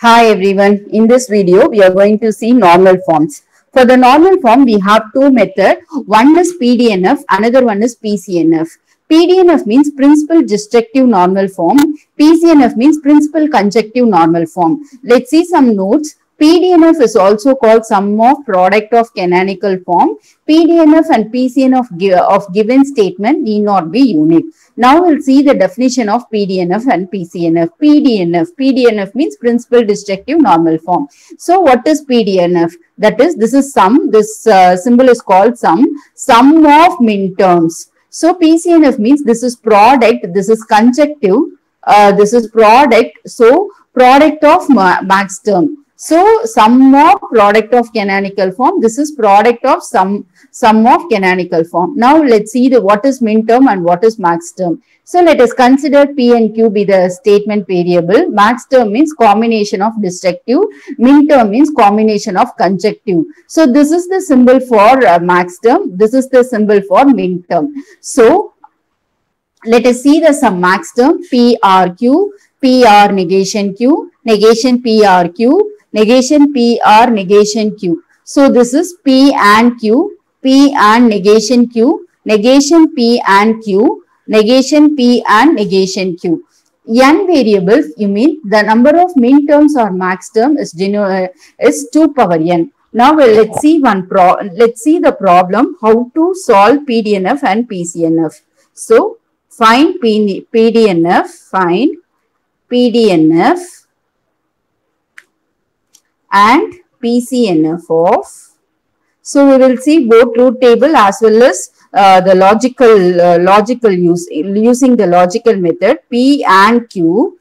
Hi everyone, in this video we are going to see normal forms. For the normal form we have two methods, one is PDNF, another one is PCNF. PDNF means principal disjunctive normal form, PCNF means principal conjunctive normal form. Let's see some notes. PDNF is also called sum of product of canonical form. PDNF and PCNF of given statement need not be unique. Now we'll see the definition of PDNF and PCNF. PDNF means principal disjunctive normal form. So what is PDNF? That is, this is sum. This symbol is called sum of min terms. So PCNF means this is product, this is conjunctive, this is product. So product of max term. So sum of product of canonical form. This is product of sum of canonical form. Now let's see what is min term and what is max term. So let us consider P and Q be the statement variable. Max term means combination of disjunctive. Min term means combination of conjunctive. So this is the symbol for max term. This is the symbol for min term. So let us see the sum max term. PRQ, PR negation Q, negation PRQ, negation PR, negation Q. So this is P and Q, P and negation Q, negation P and Q, negation P and negation Q. N variables, you mean the number of min terms or max term is 2 power n. Now let's see the problem how to solve PDNF and PCNF. So find PDNF, find PDNF and PCNF of. So we will see both truth table as well as the logical using the logical method. P and Q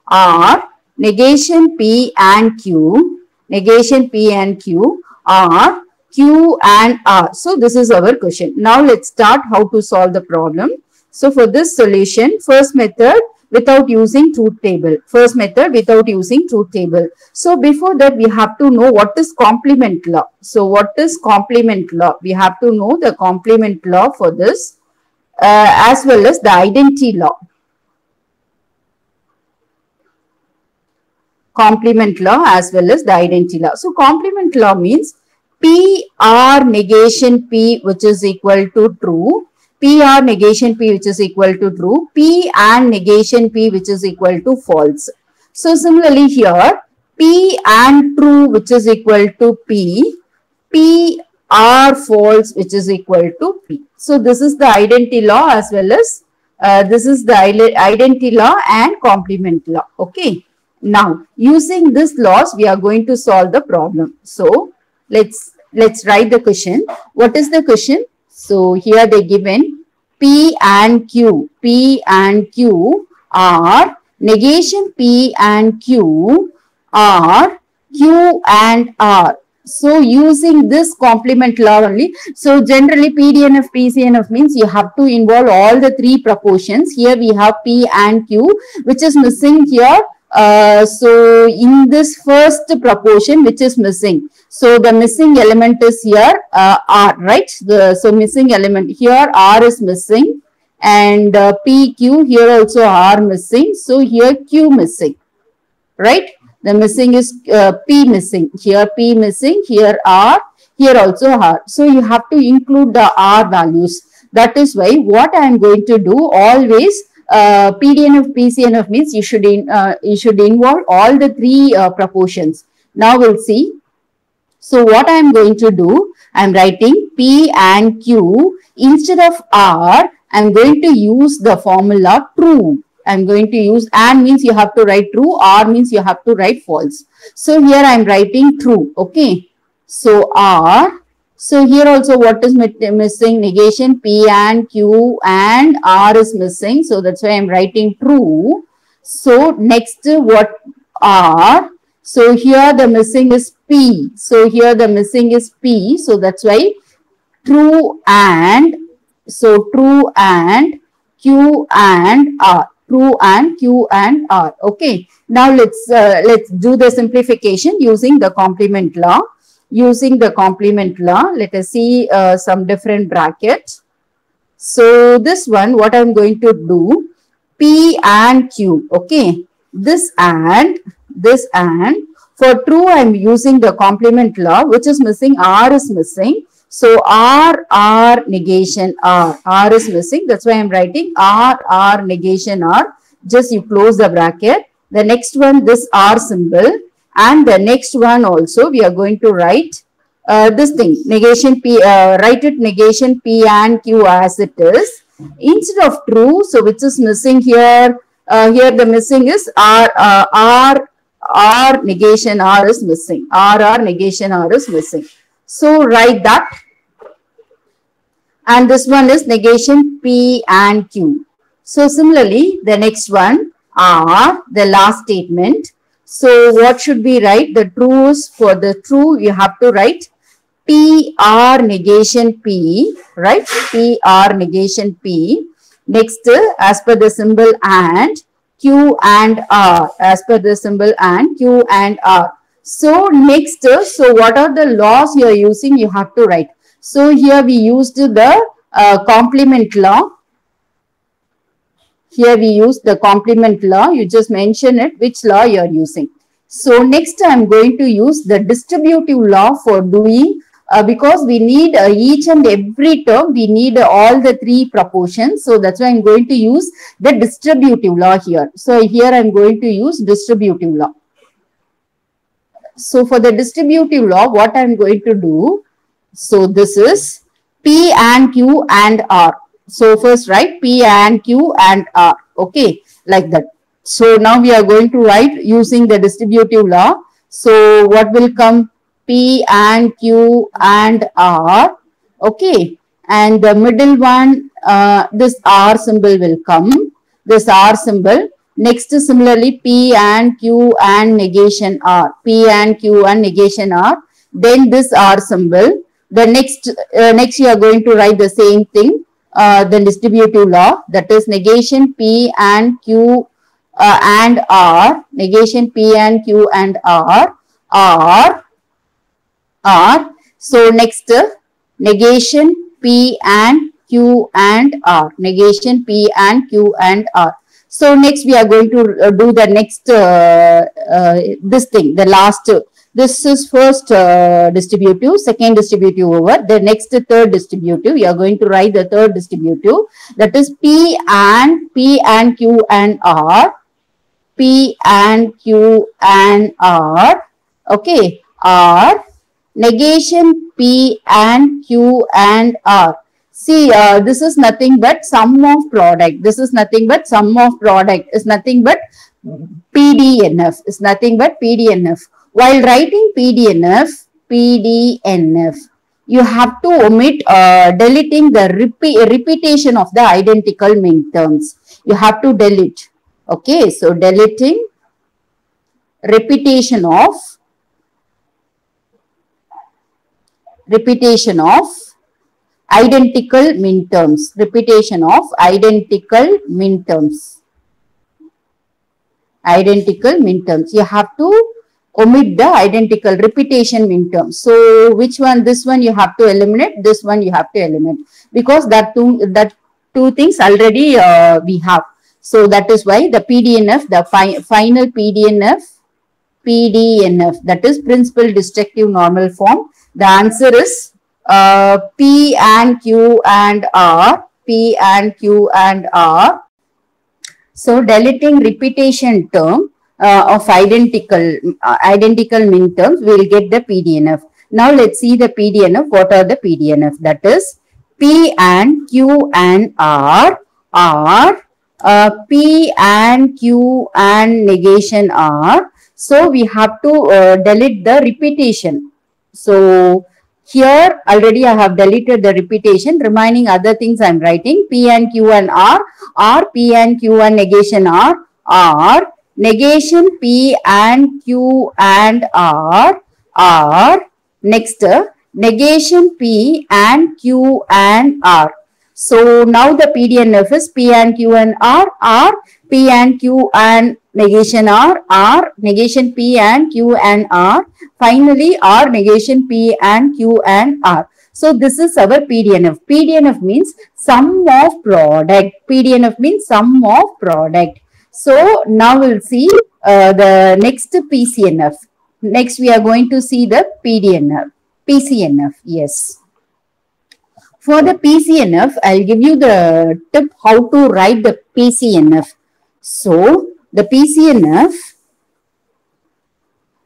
are negation P and Q, negation P and Q are Q and R. So this is our question. Now let's start how to solve the problem. So for this solution, first method, without using truth table. First method without using truth table. So before that we have to know what is complement law. So what is complement law? We have to know the complement law for this as well as the identity law. Complement law as well as the identity law. So complement law means P R negation P which is equal to true. PR negation P which is equal to true, P and negation P which is equal to false. So similarly here, P and true which is equal to P, P are false which is equal to P. So this is the identity law as well as this is the identity law and complement law. Okay. Now using this laws we are going to solve the problem. So let's write the question. What is the question? So here they given P and Q are negation P and Q are Q and R. So using this complement law only. So generally PDNF, PCNF means you have to involve all the three proportions. Here we have P and Q which is missing here. So in this first proportion which is missing. So the missing element is here R, right? So missing element here R is missing and PQ here also R missing. So here Q missing, right? The missing is P missing. Here P missing, here R, here also R. So you have to include the R values. That is why what I am going to do always PDNF, PCNF means you should involve all the three proportions. Now we'll see. So what I am going to do, I am writing P and Q instead of R. I am going to use the formula true. I am going to use and means you have to write true, R means you have to write false. So here I am writing true. Okay. So R. So here also what is missing? Negation P and Q and R is missing. So that's why I am writing true. So next what R. So here the missing is P. So here the missing is P. So that's why true and. So true and Q and R. True and Q and R. Okay. Now let's do the simplification using the complement law. Using the complement law, let us see some different brackets. So this one, what I'm going to do, P and Q, okay. this and for true I am using the complement law, which is missing, R is missing. So R negation R is missing. That's why I am writing R negation R. Just you close the bracket. The next one, this R symbol, and the next one also we are going to write this thing, negation P, write it negation P and Q as it is. Instead of true, so which is missing here, here the missing is R negation R is missing. R negation R is missing. So write that. And this one is negation P and Q. So similarly, the next one, R, the last statement. So what should we write? The true is, for the true, you have to write PR negation P, right? PR negation P. Next, as per the symbol and, Q and R, as per the symbol and, Q and R. So next, so what are the laws you are using? You have to write. So here we used the complement law. Here we use the complement law. You just mention it, which law you are using. So next I am going to use the distributive law for doing, because we need each and every term, we need all the three proportions. So that's why I'm going to use the distributive law here. So here I'm going to use distributive law. So for the distributive law, what I'm going to do, so this is P and Q and R. So first write P and Q and R. Okay, like that. So now we are going to write using the distributive law. So what will come? P and Q and R. Okay, and the middle one, this R symbol will come. This R symbol. Next, similarly, P and Q and negation R. P and Q and negation R. Then this R symbol. The next you are going to write the same thing. The distributive law, that is negation P and Q and R. Negation P and Q and R. So next, negation P and Q and R. Negation P and Q and R. So next we are going to do the next this thing, the last. This is first distributive, second distributive over. The next third distributive, you are going to write the third distributive. That is P and Q and R. P and Q and R. Okay, R. Negation P and Q and R. See, this is nothing but sum of product. This is nothing but sum of product. Is nothing but PDNF. Is nothing but PDNF. While writing PDNF, you have to omit deleting the repetition of the identical minterms. You have to delete. Okay, so deleting repetition of identical minterms. Repetition of identical minterms. Identical minterms. You have to omit the identical repetition minterms. So which one? This one you have to eliminate. This one you have to eliminate, because that two things already we have. So that is why the PDNF, the final PDNF, that is principal destructive normal form. The answer is P and Q and R. P and Q and R. So deleting repetition term of identical minterms, we will get the PDNF. Now let's see the PDNF. What are the PDNF? That is P and Q and R are P and Q and negation R. So we have to delete the repetition. So here already I have deleted the repetition. Remaining other things I am writing. P and Q and R are P and Q and negation R are negation P and Q and R are next negation P and Q and R. So now the PDNF is P and Q and R are P and Q and negation R negation P and Q and R. Finally R negation P and Q and R. So this is our PDNF. PDNF means sum of product. PDNF means sum of product. So now we'll see the next PCNF. Next we are going to see the PDNF. PCNF, yes. For the PCNF, I'll give you the tip how to write the PCNF. So the PCNF,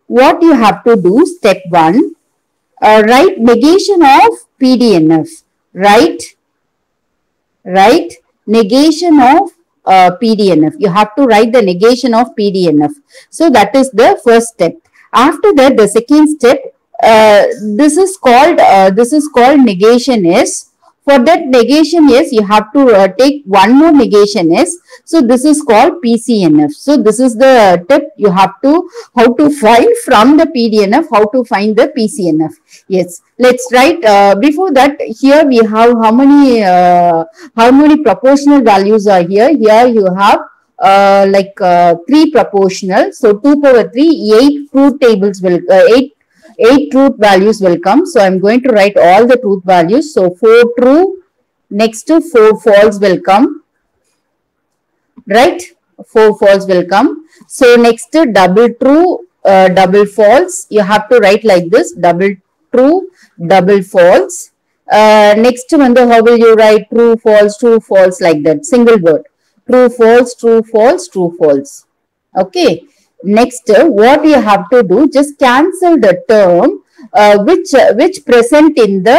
what you have to do, step 1, write negation of PDNF. Write negation of PDNF. You have to write the negation of PDNF. So that is the first step. After that, the second step, this is called negation S. For that negation S, you have to take one more negation S. So this is called PCNF. So this is the tip you have to, how to find from the PDNF, how to find the PCNF. Yes, let's write. Before that, here we have how many proportional values are here. Here you have 3 proportional. So 2 power 3, 8 truth tables will 8 truth values will come. So I'm going to write all the truth values. So 4 true, next to 4 false will come. Right? 4 false will come. So next to double true, double false. You have to write like this: double true, double false. Next one, how will you write true, false, like that? Single word. True, false, true, false, true, false. Okay. Next, what you have to do, just cancel the term which present in the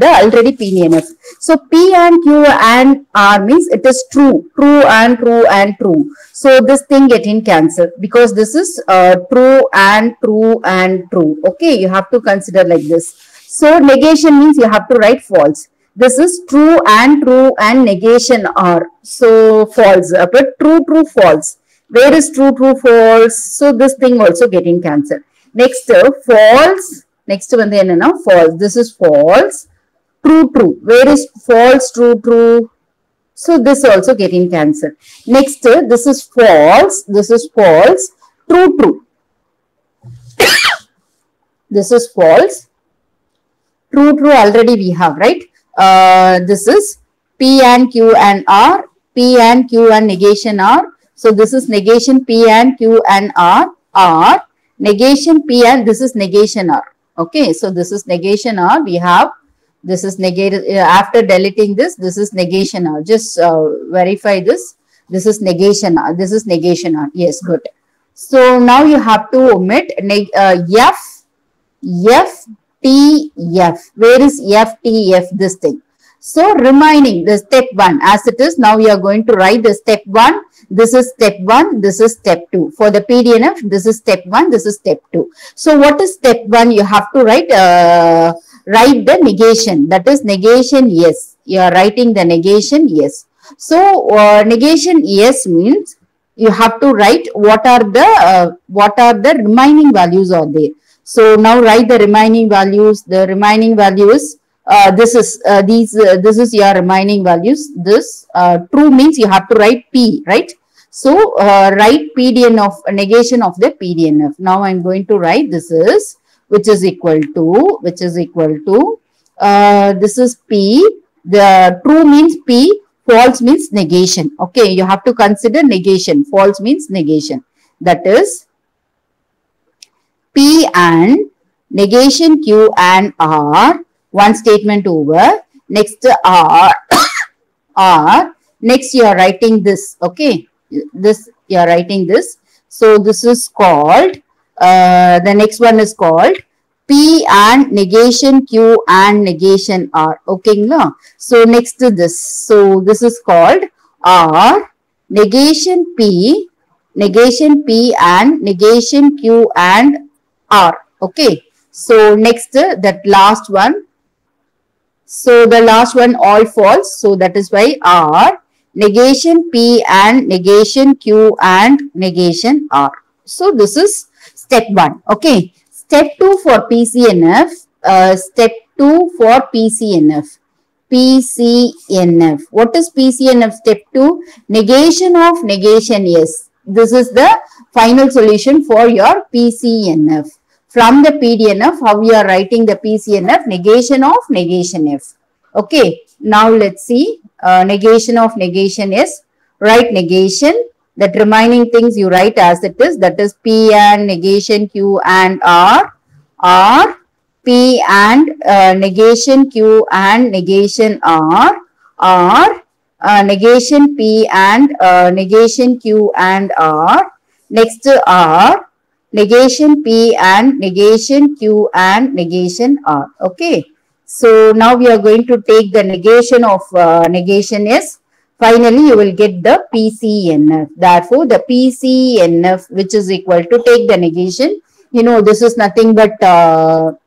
already PDNF. So P and Q and R means it is true and true and true. So this thing getting cancelled because this is true and true and true. Okay, you have to consider like this. So negation means you have to write false. This is true and negation are. So false, but true, false. Where is true, false? So this thing also getting cancelled. Next, false. Next one then now false. This is false. True. Where is false, true? So this also getting cancelled. Next, this is false. This is false. True. This is false. True already we have, right? This is P and Q and R. P and Q and negation R. So this is negation P and Q and R. Negation P and this is negation R. Okay, so this is negation R. We have this is negated after deleting this. This is negation R. Just verify this. This is negation R. This is negation R. Yes, good. So now you have to omit F, T, F. Where is F, T, F? This thing. So remaining the step 1 as it is. Now we are going to write the step 1. This is step 1. This is step 2. For the PDNF, this is step 1. This is step 2. So what is step 1? You have to write the negation. That is negation yes. You are writing the negation yes. So negation yes means you have to write what are the remaining values are there. So now write the remaining values. The remaining values. This is your remaining values. This true means you have to write P, right? So write PDNF of negation of the PDNF. Now I'm going to write this is which is equal to this is P. The true means P. False means negation. Okay, you have to consider negation. False means negation. That is P and negation Q and R. One statement over. Next R. Next you are writing this. Okay. This you are writing this. So this is called, the next one is called P and negation Q and negation R. Okay. No? So next to this. So this is called R, negation P and negation Q and R. Okay. So next that last one. So the last one all false. So that is why R, negation P and negation Q and negation R. So this is step 1. Okay. Step 2 for PCNF. Step 2 for PCNF. PCNF. What is PCNF? Step 2. Negation of negation yes. This is the final solution for your PCNF. From the PDNF, how we are writing the PCNF? Negation of negation F. Okay. Now let's see. Negation of negation is write negation That remaining things you write as it is, that is P and negation Q and R, or P and negation Q and negation R, or negation P and negation Q and R. Next R, negation P and negation Q and negation R. Okay. So now we are going to take the negation of negation S. Finally, you will get the PCNF. Therefore, de PCNF, which is equal to, take the negation. You know, this is nothing but De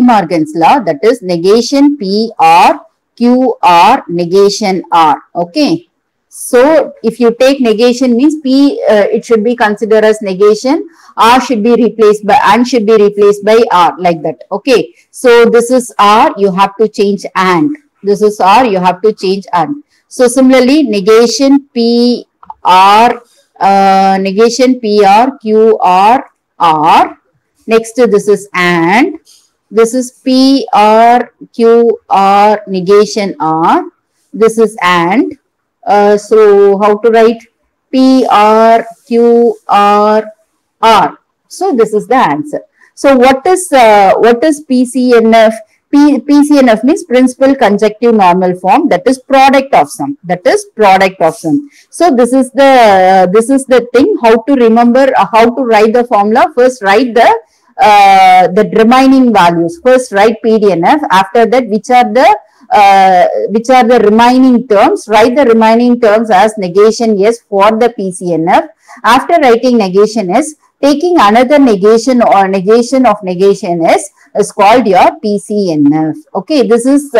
Morgan's law. That is negation P R Q R negation R. Okay. So, if you take negation means P, it should be considered as negation. R should be replaced by, and should be replaced by R, like that. Okay. So, this is R, you have to change and. This is R, you have to change and. So, similarly, negation P R Q R R. Next, this is and. This is P R Q R negation R. This is and. So, how to write P R Q R R? So, this is the answer. So, what is PCNF? PCNF means principal conjunctive normal form, that is product of sum. That is product of sum. So, this is the thing, how to remember, how to write the formula. First, write the remaining values. First, write PDNF. After that, which are the remaining terms. Write the remaining terms as negation S for the PCNF. After writing negation S, taking another negation or negation of negation S is called your PCNF. Okay, this is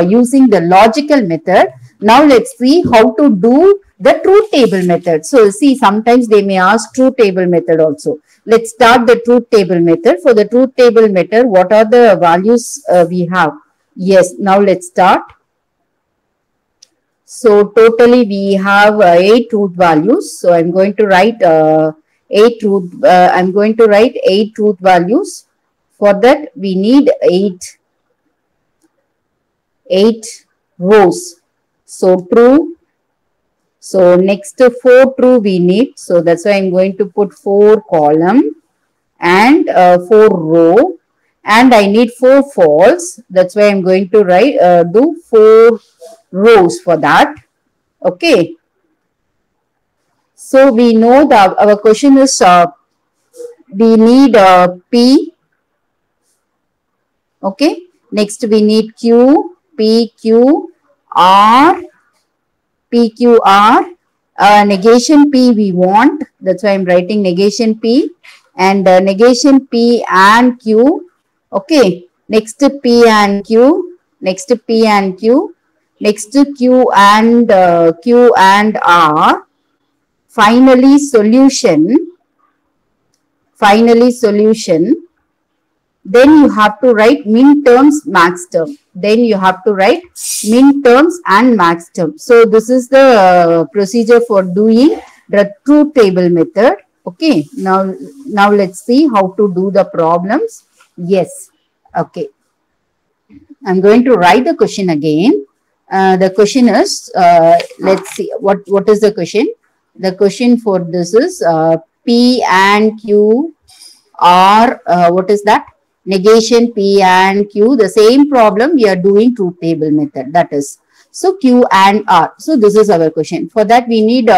using the logical method. Now let's see how to do the truth table method. So see, sometimes they may ask truth table method also. Let's start the truth table method. For the truth table method, what are the values we have? Yes, now let's start. So totally we have 8 truth values. So I'm going to write 8 truth. I'm going to write 8 truth values. For that we need 8 rows. So true. So next 4 true we need. So that's why I'm going to put 4 column and 4 row. And I need 4 false. That's why I'm going to write do 4 rows for that. Okay. So we know that our question is we need P. Okay. Next we need Q, P, Q, R, P, Q, R. Negation P we want. That's why I'm writing negation P. And negation P and Q. Okay. Next P and Q. Next P and Q. Next Q and R. Finally solution. Finally solution. Then you have to write min terms, max term. Then you have to write min terms and max term. So this is the procedure for doing the truth table method. Okay. Now let's see how to do the problems. Yes. Okay. I'm going to write the question again. The question is, let's see, what is the question? The question for this is P and Q are, what is that? Negation P and Q. The same problem we are doing truth table method. That is, so Q and R. So this is our question. For that we need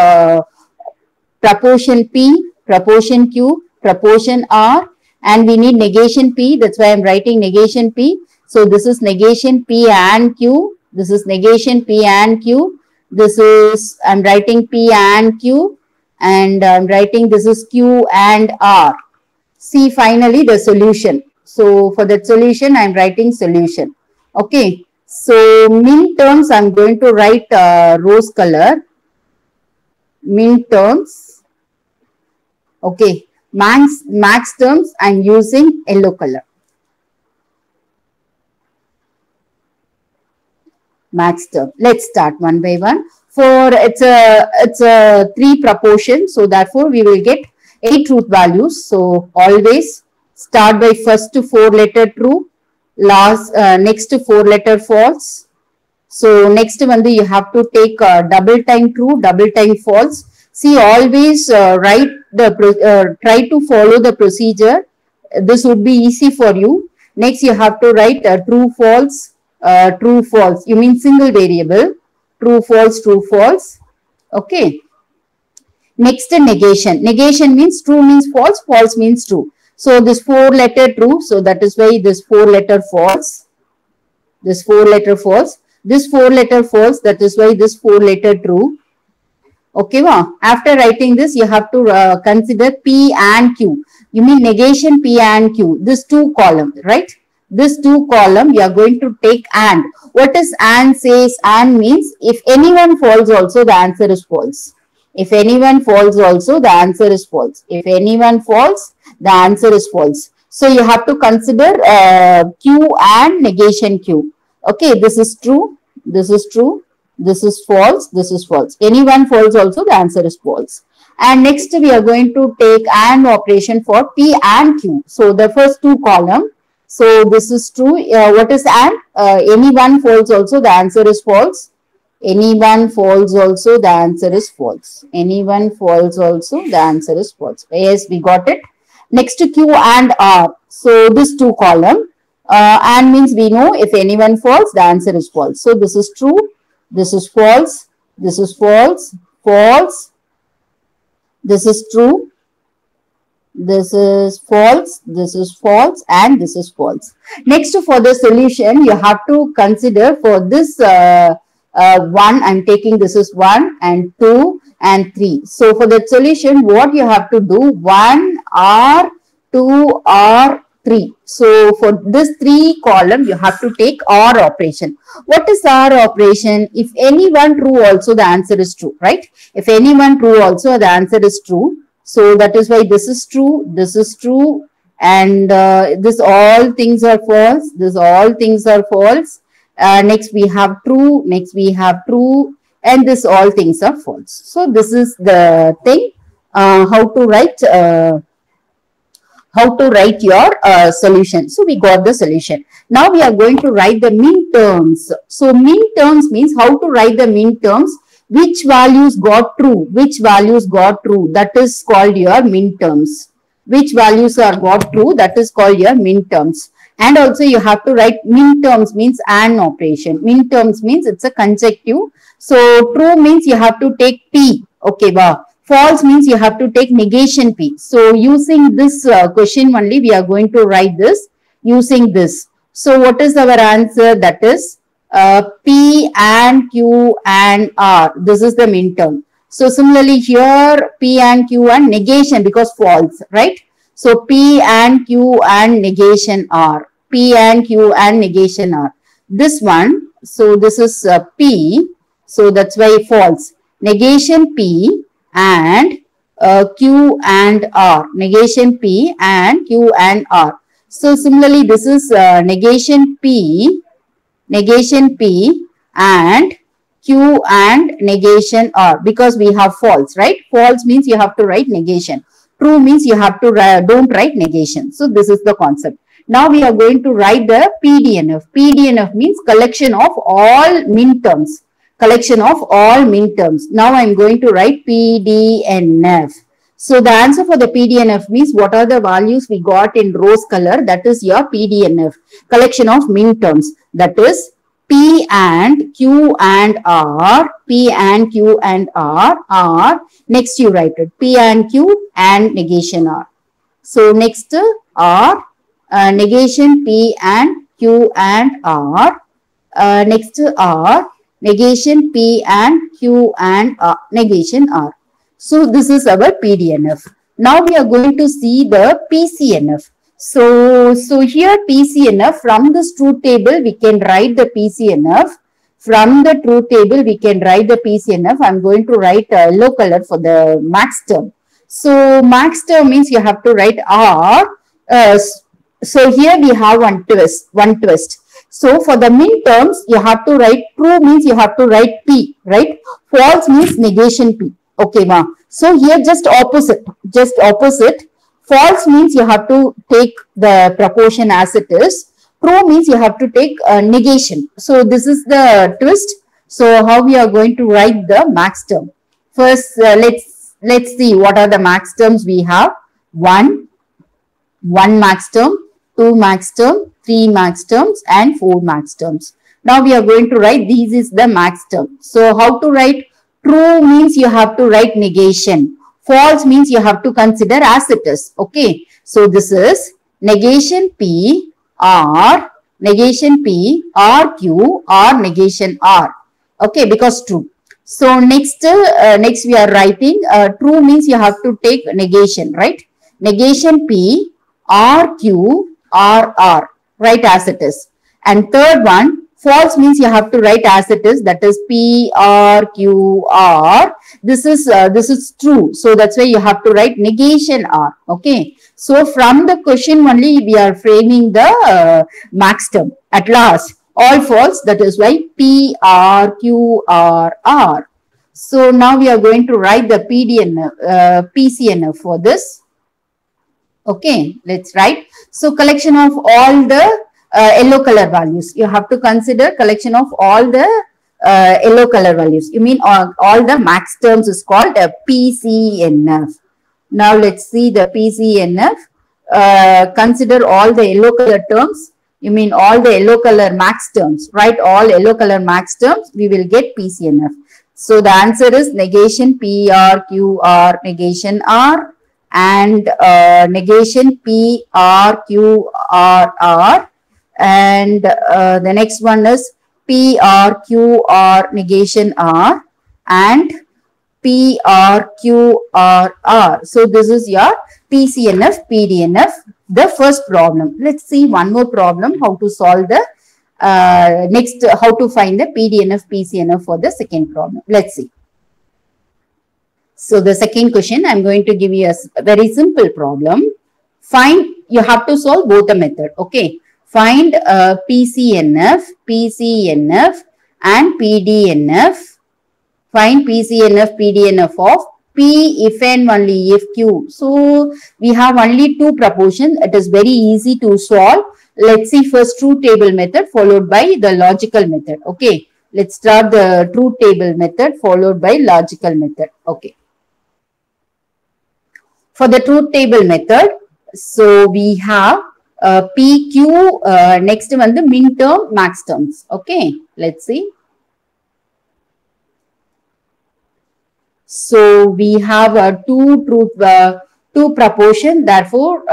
proportion P, proportion Q, proportion R, and we need negation P. That's why I'm writing negation P. So this is negation P and Q. This is negation P and Q. This is, I'm writing P and Q, and I'm writing this is Q and R. See finally the solution. So for that solution, I'm writing solution. Okay. So min terms, I'm going to write rose color. Min terms. Okay. Max terms, I'm using yellow color. Max term. Let's start one by one. For it's a 3 proportion. So therefore we will get 8 truth values. So always start by first 4 letter true, last next 4 letter false. So next one, you have to take double time true, double time false. See, always write the try to follow the procedure. This would be easy for you. Next, you have to write true, false, true, false. You mean single variable. True, false, true, false. Okay. Next, negation. Negation means true means false, false means true. So this 4-letter true. So that is why this 4-letter false. This 4-letter false. This 4-letter false. That is why this 4-letter true. Okay, after writing this, you have to consider P and Q. You mean negation P and Q. This 2 column, right? This 2 column, you are going to take and. What is and says? And means if anyone falls also, the answer is false. If anyone falls also, the answer is false. If anyone falls, the answer is false. So you have to consider Q and negation Q. Okay, this is true. This is true. This is false. This is false. Anyone falls also, the answer is false. And next we are going to take AND operation for P and Q. So the first 2 column. So this is true. What is AND? Anyone falls also, the answer is false. Anyone falls also, the answer is false. Anyone falls also, the answer is false. Yes, we got it. Next Q and R. So this 2 column. And means we know if anyone falls, the answer is false. So this is true. This is false. This is false. False. This is true. This is false. This is false. And this is false. Next, for the solution, you have to consider for this 1, I'm taking this is 1 and 2 and 3. So for the solution, what you have to do, 1 R, 2 R, 3. So for this 3 column, you have to take OR operation. What is OR operation? If anyone true also, the answer is true, right? If anyone true also, the answer is true. So that is why this is true, and this all things are false. This all things are false. Next we have true. Next we have true, and this all things are false. So this is the thing. How to write your solution. So we got the solution. Now we are going to write the min terms. So min terms means how to write the min terms. Which values got true? Which values got true? That is called your min terms. Which values are got true? That is called your min terms. And also you have to write min terms means AND operation. Min terms means it's a conjective. So true means you have to take P. Okay, wow. False means you have to take negation P. So using this question only, we are going to write this using this. So what is our answer? That is P and Q and R. This is the min term. So similarly here P and Q and negation because false, right? So P and Q and negation R. P and Q and negation R. This one, so this is P. So that's why false. Negation P and Q and R. Negation P and Q and R. So similarly this is negation P and Q and negation R because we have false, right? False means you have to write negation. True means you have to don't write negation. So this is the concept. Now we are going to write the PDNF. PDNF means collection of all min terms. Collection of all min terms. Now I am going to write PDNF. So the answer for the PDNF means what are the values we got in rose color. That is your PDNF. Collection of min terms. That is P and Q and R. P and Q and R. R. Next you write it. P and Q and negation R. So next R. Negation P and Q and R. Next R. Negation P and Q and R. Negation R. So this is our PDNF. Now we are going to see the PCNF. So here PCNF, from this truth table we can write the PCNF. From the truth table we can write the PCNF. I am going to write yellow color for the max term. So max term means you have to write R. So here we have one twist. So for the min terms you have to write true means you have to write P, right? False means negation P. Okay, ma. So here just opposite. False means you have to take the proportion as it is. True means you have to take negation. So this is the twist. So how we are going to write the max term? First, let's see what are the max terms we have. 1 max term, 2 max term, 3 max terms, and 4 max terms. Now we are going to write these is the max term. So how to write? True means you have to write negation. False means you have to consider as it is. Okay. So this is negation P or negation P or Q or negation R. Okay, because true. So next we are writing true means you have to take negation, right? Negation P or Q or R. Write as it is. And third one, false means you have to write as it is, that is P R Q R. This is true. So that's why you have to write negation R. Okay. So from the question only we are framing the max term. At last, all false. That is why P R Q R R. So now we are going to write the PCNF for this. Okay. Let's write. So collection of all the yellow color values. You have to consider collection of all the yellow color values. You mean all the max terms is called a PCNF. Now let's see the PCNF. Consider all the yellow color terms. You mean all the yellow color max terms. Write all yellow color max terms. We will get PCNF. So the answer is negation P R Q R negation R and negation P R Q R R. And the next one is P R Q R negation R and P R Q R R. So this is your PCNF, PDNF, the first problem. Let's see one more problem, how to solve the next, how to find the PDNF, PCNF for the second problem. Let's see. So the second question, I'm going to give you a very simple problem. You have to solve both the method. Okay. Find PCNF and PDNF. Find PCNF, PDNF of P if and only if Q. So we have only two proportions. It is very easy to solve. Let's see first truth table method followed by the logical method. Okay. Let's start the truth table method followed by logical method. Okay. For the truth table method, so we have PQ, next one the min term, max terms. Okay, let's see. So we have two proportion, therefore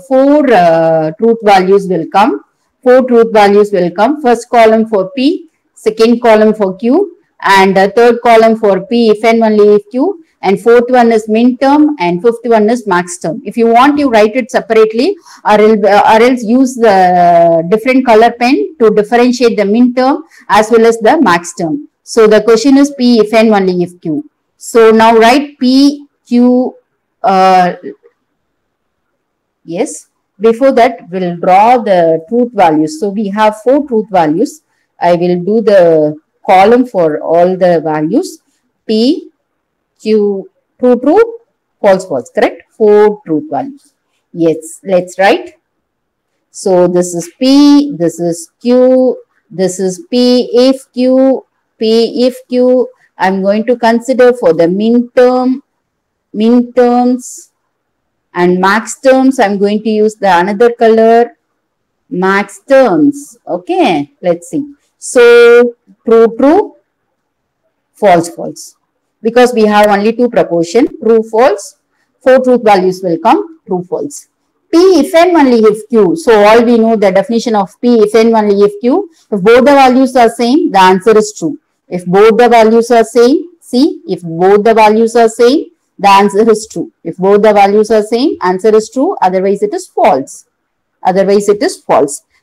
4 truth values will come. 4 truth values will come. First column for P, second column for Q, and third column for P if and only if Q. And fourth one is min term and fifth one is max term. If you want, you write it separately or else use the different color pen to differentiate the min term as well as the max term. So the question is P if and only if Q. So now write P, Q, yes. Before that, we'll draw the truth values. So we have 4 truth values. I will do the column for all the values. P, Q, true, false, correct? 4 truth values. Yes, let's write. So this is P, this is Q, this is P if Q, P if Q. I'm going to consider for the min terms and max terms. I'm going to use the another color, max terms. Okay, let's see. So true, false. Because we have only 2 proportion, true, false, 4 truth values will come, true, false. P if and only if Q. So all we know the definition of P if and only if Q. If both the values are same, the answer is true. If both the values are same, see, if both the values are same, the answer is true. If both the values are same, answer is true. Otherwise it is false.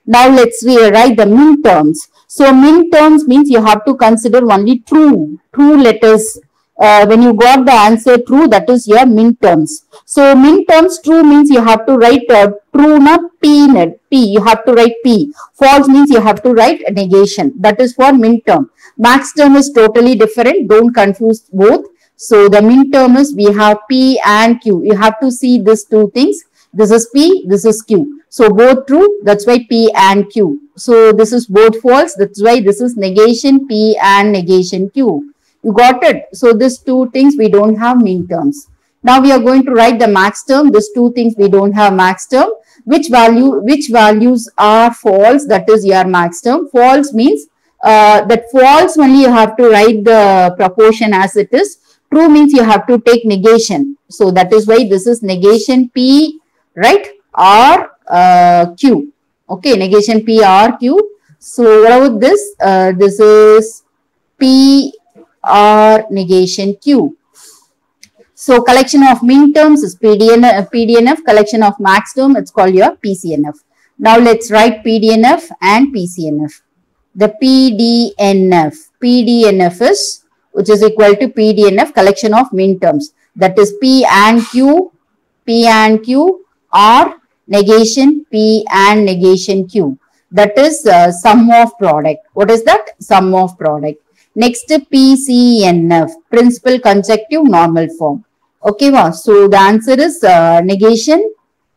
Now let's write the min terms. So min terms means you have to consider only true letters. When you got the answer true, that is your min terms. So min terms true means you have to write true na P. You have to write P. False means you have to write negation. That is for min term. Max term is totally different. Don't confuse both. So the min term is we have P and Q. You have to see these 2 things. This is P, this is Q. So both true, that's why P and Q. So this is both false, that's why this is negation P and negation Q. You got it? So these two things we don't have mean terms. Now we are going to write the max term. These two things we don't have max term. Which values are false? That is your max term. False means that false only you have to write the proportion as it is. True means you have to take negation. So that is why this is negation P, right? Or Q. Okay, negation P or Q. So what about this? This is P or negation Q. So collection of mean terms is PDNF. Collection of max term, it's called your PCNF. Now let's write PDNF and PCNF. The PDNF is, which is equal to PDNF, collection of mean terms. That is P and Q or negation P and negation Q. That is sum of product. What is that? Sum of product. Next, PCNF, principal conjunctive normal form. Okay, so the answer is negation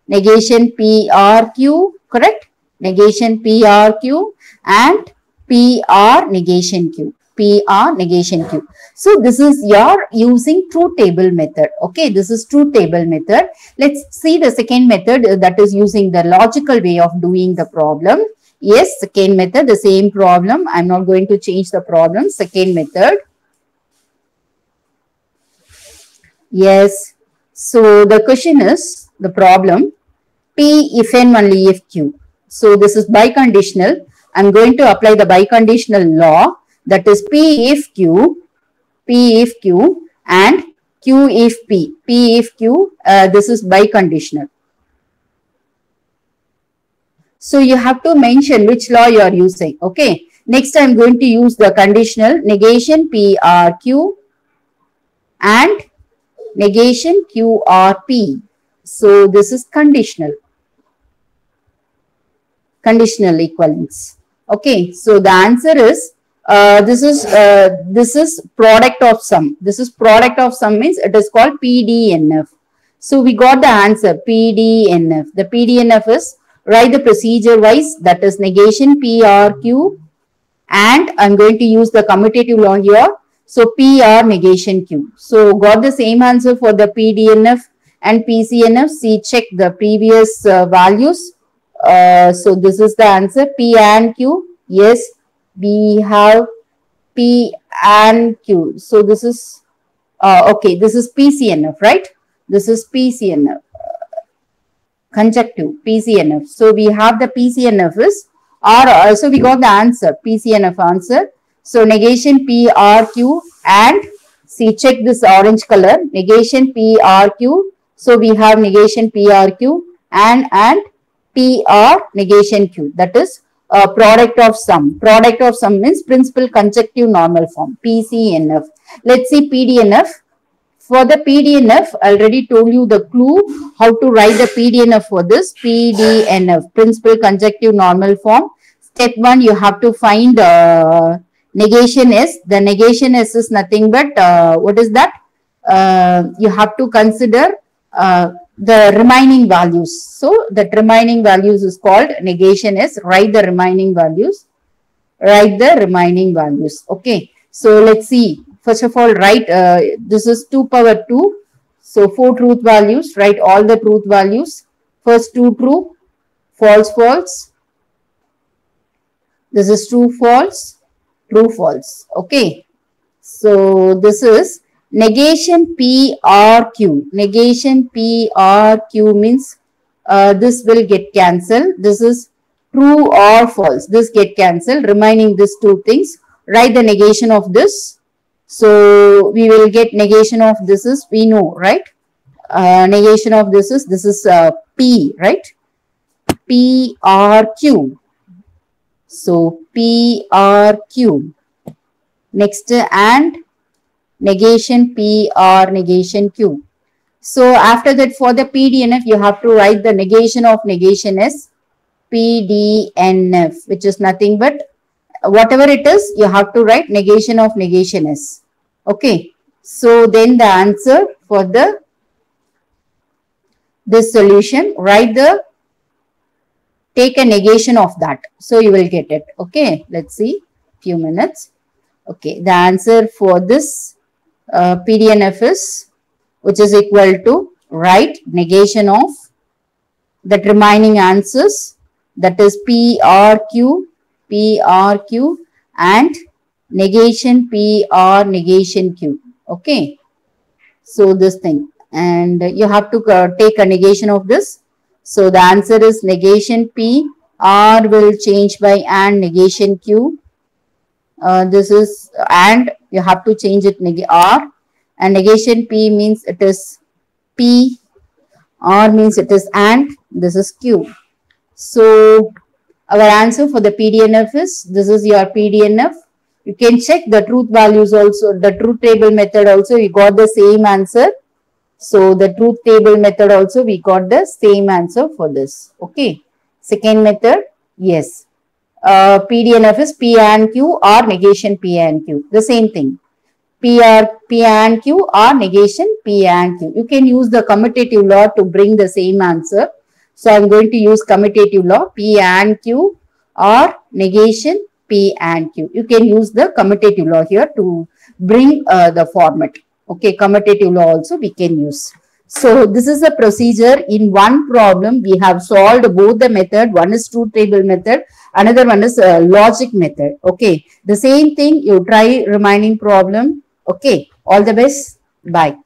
PRQ, correct? Negation PRQ and PR negation Q. PR negation Q. So this is your using truth table method. Okay, this is truth table method. Let's see the second method, that is using the logical way of doing the problem. Yes, second method, the same problem. I'm not going to change the problem. Second method. Yes. So the question is, the problem, P if N only if Q. So this is biconditional. I'm going to apply the biconditional law, that is P if Q and Q if P. P if Q, this is biconditional. So you have to mention which law you are using. Okay. Next, I'm going to use the conditional negation PRQ and negation QRP. So this is conditional. Conditional equivalence. Okay. So the answer is this is product of sum. This is product of sum means it is called PDNF. So we got the answer PDNF. The PDNF is, write the procedure wise, that is negation PRQ and I'm going to use the commutative law here. So PR negation Q. So got the same answer for the PDNF and PCNF. See, check the previous values. So this is the answer P and Q. Yes, we have P and Q. So this is okay. This is PCNF, right? This is PCNF. Conjunctive PCNF. So we have the PCNF is, or so we got the answer PCNF answer. So negation PRQ and see, check this orange color, negation PRQ. So we have negation PRQ and PR negation Q. That is product of sum. Product of sum means principal conjunctive normal form, PCNF. Let's see PDNF. For the PDNF, I already told you the clue how to write the PDNF for this. PDNF, principal conjunctive normal form. Step 1, you have to find negation S. The negation S is nothing but, what is that? You have to consider the remaining values. So, that remaining values is called negation S. Write the remaining values. Write the remaining values. Okay. So, let's see. First of all, write, this is 2 power 2. So, 4 truth values. Write all the truth values. First 2 true, false, false. This is true, false, true, false. Okay. So, this is negation PRQ. Negation PRQ means this will get cancelled. This is true or false. This get cancelled. Remaining these two things. Write the negation of this. So, we will get negation of this is, we know, right? Negation of this is P, right? PRQ. So, PRQ. Next, and negation PR negation Q. So, after that, for the PDNF, you have to write the negation of negation S, PDNF, which is nothing but whatever it is, you have to write negation of negation S. Okay. So, then the answer for this solution, write the take a negation of that. So you will get it. Okay, let's see. Few minutes. Okay, the answer for this PDNF is, which is equal to, write negation of that remaining answers, that is PRQ, PRQ and negation PR, negation Q. Okay, so this thing, and you have to take a negation of this. So the answer is negation P, R will change by and negation Q. This is and, you have to change it R, and negation P means it is P, R means it is and, this is Q. So our answer for the PDNF is, this is your PDNF. You can check the truth values also, the truth table method also, we got the same answer. So the truth table method also, we got the same answer for this. Okay. Second method, yes. PDNF is P and Q or negation P and Q. The same thing. P and Q or negation P and Q. You can use the commutative law to bring the same answer. So I am going to use commutative law, P and Q or negation P and Q. You can use the commutative law here to bring the format. Okay, commutative law also we can use. So this is the procedure. In one problem, we have solved both the method. One is truth table method, another one is logic method. Okay, the same thing, you try remaining problem. Okay, all the best. Bye.